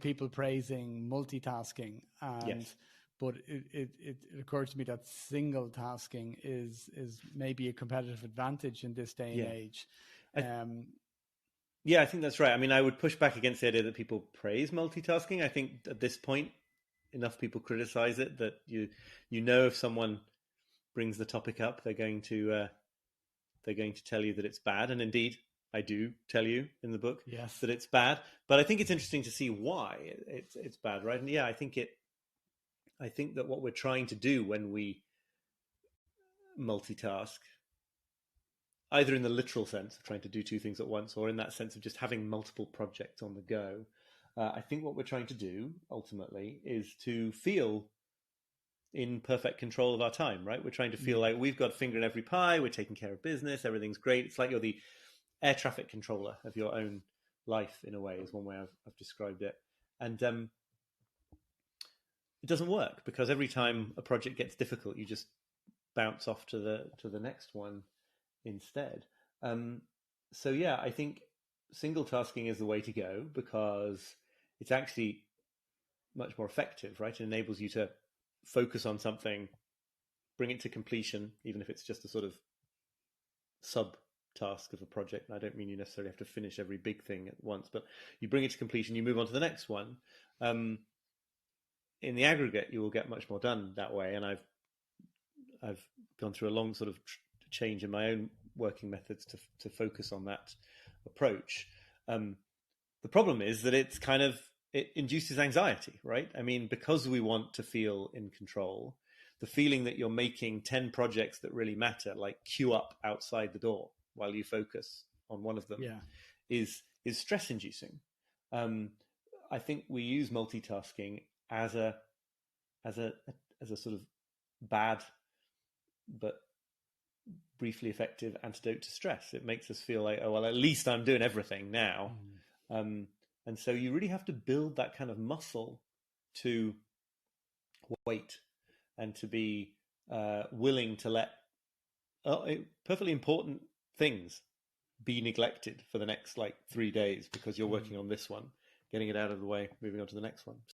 people praising multitasking, Yes. but it occurred to me that single tasking is maybe a competitive advantage in this day and age. Yeah, I think that's right. I mean, I would push back against the idea that people praise multitasking. I think at this point, enough people criticize it that you know if someone brings the topic up, they're going to tell you that it's bad, and indeed, I do tell you in the book that it's bad. But I think it's interesting to see why it's bad, right? And yeah, I think that what we're trying to do when we multitask, either in the literal sense of trying to do two things at once, or in that sense of just having multiple projects on the go, I think what we're trying to do ultimately is to feel in perfect control of our time, right? We're trying to feel like we've got a finger in every pie, we're taking care of business, everything's great. It's like you're the air traffic controller of your own life, in a way, is one way I've described it. And it doesn't work, because every time a project gets difficult, you just bounce off to the next one instead. So yeah, I think single tasking is the way to go, because it's actually much more effective, right? It enables you to focus on something, bring it to completion, even if it's just a sort of sub task of a project. And I don't mean you necessarily have to finish every big thing at once, but you bring it to completion, you move on to the next one. In the aggregate, you will get much more done that way. And I've gone through a long sort of change in my own working methods to focus on that approach. The problem is that it induces anxiety, right? I mean, because we want to feel in control, the feeling that you're making 10 projects that really matter, like queue up outside the door while you focus on one of them, is stress inducing. I think we use multitasking as a sort of bad but briefly effective antidote to stress. It makes us feel like, oh, well, at least I'm doing everything now. And so you really have to build that kind of muscle to wait and to be willing to let perfectly important things be neglected for the next 3 days because you're working on this one, getting it out of the way, moving on to the next one.